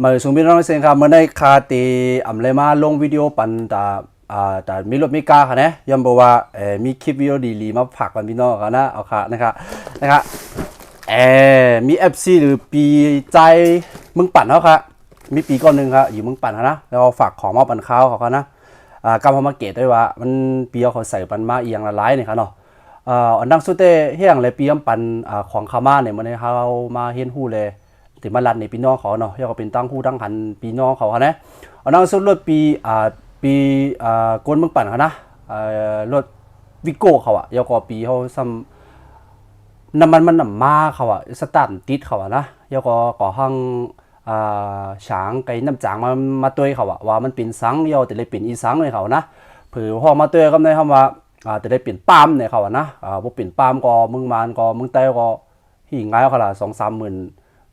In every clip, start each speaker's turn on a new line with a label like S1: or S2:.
S1: มาส่งพี่น้องเสียงครับเมื่อในคาตีเลยมาลงวิดีโอปันแต่มีรถมีกาค่ะนะยอมบอกว่ามีคลิปวิดีโอดีๆมาผักกันพี่น้องกันนะเอาค่ะนะครับมีFCหรือปีใจมึงปั่นเขาค่ะมีปีก่อนหนึ่งครับอยู่มึงปั่นนะแล้วฝากของมาปั่นข้าวเขานะกำพมาเกตด้วยว่ามันปีเขาใส่ปันมาเอียงละลายเนี่ยครับเนาะอันดังสุดเตะเฮียงเลยปีปันของขามาเนี่ยมันให้เขามาเฮียนหู้เลยถึงมาลัดในปีน้องเขาเนาะยังก็เป็นตั้งหู้ตั้งหันปีน้องเขานะอันดังสุดรถปีกวนมึงปั่นเขานะรถวิโก้เขาอะยังก็ปีเขาซ้ำน้ำมันมาเขาอะสตาร์ทติดเขาอะนะยังก็ก่อห้างช้างไก่น้ำจางมาตัวเขาว่ามันเป็นสังยอแต่เลยเป็นอีสังเลยเขานะเผื่อพอมาตัวก็ได้คำว่าแต่ได้เป็นปามเนี่ยเขานะพวกเป็นปามก็มึงมานก็มึงเต้ก็หิ่งง่ายเขาละ2-3 หมื่น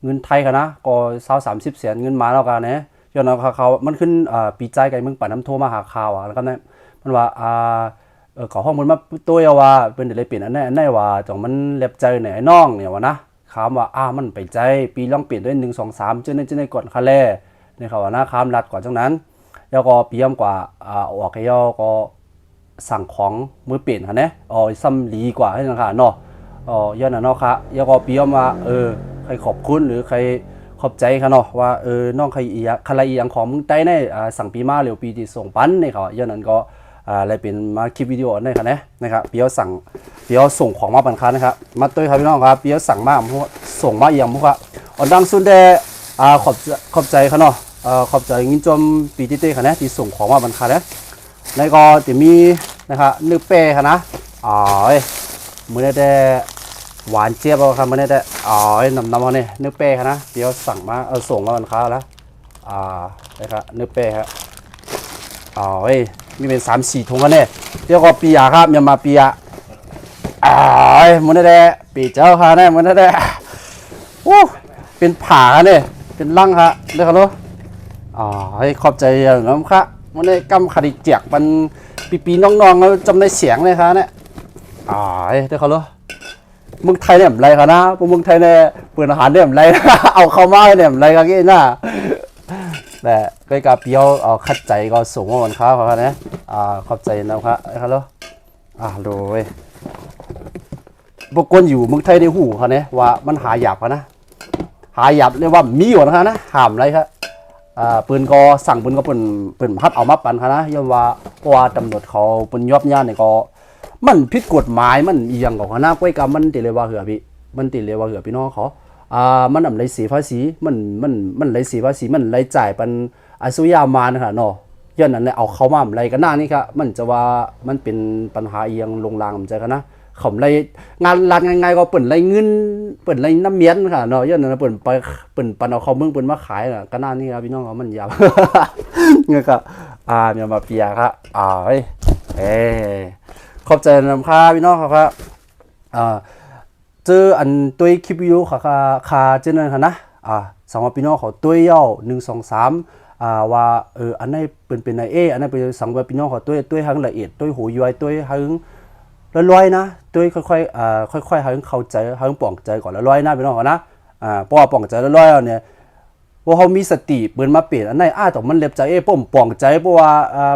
S1: เงินไทยกันนะก็20-30 แสนเงินมาแล้วกันเนี่ยย้อนเขามันขึ้นปีใจไก่มึงป่าน้ำโทมาหาข่าวแล้วก็เนี่ยมันว่าขอห้องมันมาตัวว่าเป็นเดี๋ยวเลยเปลี่ยนอันไหนว่าจังมันเล็บใจเนี่ยน้องเนี่ยวะนะคำว่ามันไปใจปีลองเปลี่ยนด้วย1 2 3เจ้าในก่อนคาเล่ในเขาว่านะคำรัดก่อนจังนั้นแล้วก็ปีย่ำกว่าออกให้ย่อก็สั่งของมือเปลี่ยนค่ะเนี่ยซ้ำลีกว่าให้นะคะเนาะย้อนนะเนาะค่ะแล้วก็ปีย่ำว่าใครขอบคุณหรือใครขอบใจค่ะเนาะว่าน้องใครอีกใครอีกอย่างของมึงใจเนี่ยสั่งปีมาเร็วปีที่ส่งปั้นเนี่ยเขาย้อนนั้นก็อะไรเป็นมาคลิปวิดีโอนี่ครับนะครับเปียวส่งของมาปันค้านะครับมาตัวครับพี่น้องครับเปียวสั่งมาพวกส่งมาอย่างพวกอ่อนดังสุดเดขอบใจเขาเนาะขอบใจงินจมปีที่เต้ครับนะที่ส่งของมาปันค้าเนี่ยในก็จะมีนะครับนึกเป้ครับนะมือได้หวานเจี๊ยบครับมือได้น้ำเขาเนี่ยนึกเป้ครับนะเปียวสั่งมาส่งมาปันค้าแล้วนะครับนึกเป้ครับมีเป็น3-4 ถุงกันเนี่ยเดี๋ยวก็ปียครับยังมาปียมันได้ปีเจ้าค่ะเนี่ยมันได้เป็นผาเนี่ยเป็นลังค่ะเดี๋ยวเขารู้ขอบใจอย่างน้ำค่ะมันได้กำขดิเจียกมันปีน้องๆแล้วจำได้เสียงเลยค่ะเนี่ยเดี๋ยวเขารู้มึงไทยเนี่ยไรค่ะนะพวกมึงไทยเนี่ยเปิดอาหารเนี่ยไรเอาเข้ามาเนี่ยไรกันกี่น่ะแต่ก็กับเปียวคัดใจก็สูงกว่าวันค้าเขาเนี่ยขอบใจนะครับครับแล้วดูเว้ยพวกคนอยู่เมืองไทยในหูเขาเนี่ยว่ามันหาหยาบนะหาหยาบเรียกว่ามีอยู่นะห้ามอะไรครับปืนก็สั่งปืนก็ปืนพัดเอามาปั่นเขานะย่อมว่าเพราะว่าตำรวจเขาปืนยอบย่านเนี่ยก็มันผิดกฎหมายมันอีหยังของเขานะก้อยกับมันติเลยว่าเหือพี่มันติเลยว่าเหือพี่น้องเขามันอะไรเสียภาษีมันไรเสียภาษีมันไรจ่ายเป็นอาสุยามานค่ะเนาะย้อนนั้นเอาเข้ามาอะไรกันหน้านี่ครับมันจะว่ามันเป็นปัญหาเอียงลงรางมันใจกันนะเขาไรงานร้านง่ายๆก็เปิดไรเงินเปิดไรน้ำเมียนค่ะเนาะย้อนนั้นเปิดปันเอาเขาเมืองเปิดมาขายน่ะกันหน้านี่ครับพี่น้องเขามันยาวเนี่ยครับเนี่ยมาเปียครับขอบใจนำค่าพี่น้องครับเจออันตัวคลิปวิดีโอค่ะเจอนั่นค่ะนะสำหรับพี่น้องเขาตัวย่อ1 2 3ว่าอันไหนเป็นในอันไหนเป็นสังเวยพี่น้องเขาตัวหังละเอียดตัวหูย้อยตัวหังลอยๆนะตัวค่อยๆหังเข้าใจหังป่องใจก่อนลอยๆนะพี่น้องเขานะเพราะว่าป่องใจลอยๆเนี่ยว่าเขามีสติเปิดมาเปลี่ยนอันไหนแต่มันเล็บใจป้อมป่องใจเพราะว่า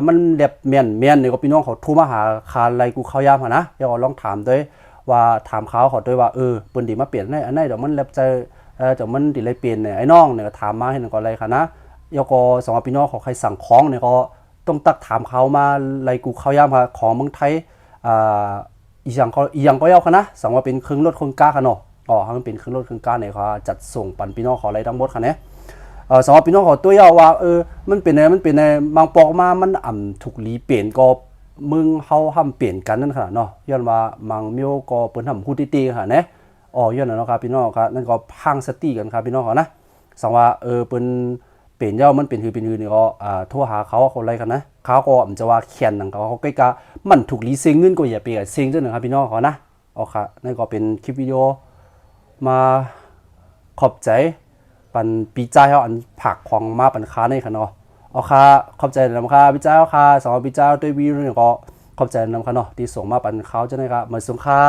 S1: มันเล็บเมียนเนี่ยก็พี่น้องเขาโทรมาหาคาอะไรกูเข้ายามหะนะเดี๋ยวลองถามด้วยว่าถามเขาด้วยว่าปืนดีมาเปลี่ยนอันไหนเดี๋ยวมันเล็บใจเดี๋ยวมันดีเลยเปลี่ยนเนี่ยไอ้น้องเนี่ยถามมาให้หนึ่งก่อนอะไรค่ะนะยก็สองพี่น้องเขาใครสั่งของเนี่ยก็ต้องตักถามเขามาอะไรกูเข้ายามค่ะของเมืองไทยอีกอย่างก็ยาวค่ะนะสั่งว่าเป็นเครื่องรถเครื่องกล้าค่ะเนาะให้มันเป็นเครื่องรถเครื่องกล้าเนี่ยเขาจัดส่งปั่นพี่น้องเขาอะไรทั้งหมดค่ะเนี่ยสำหรับพี่น้องเขาตัวยาวว่ามันเป็นในบางปอกมามันถูกลีเปลี่ยนก็มึงเฮาห้ามเปลี่ยนกันนั่นค่ะเนาะย้อนว่ามังเมียวก็เปิ้นทำคู่ตีๆค่ะเนี่ยย้อนนะครับพี่น้องครับนั่นก็พังสติกันครับพี่น้องเขานะสังว่าเปิ้นเปลี่ยนเย้ามันเป็นคือนี่ก็โทรหาเขาอะไรกันนะเขาก็จะว่าเขียนหนังเขาใกล้กับมันถูกลีเซ็งเงินก็อย่าไปเซ็งจังนะครับพี่น้องเขานะค่ะนั่นก็เป็นคลิปวิดีโอมาขอบใจปันปีใจเขาอันผักของมาปันค้าในค่ะเนาะค่ะขอบใจนำค่ะพี่เจ้าค่ะสองพี่เจ้าด้วยวีเนี่ยก็ขอบใจนำค่ะเนาะที่ส่งมาปันเขาจะได้ครับมาส่งค่ะ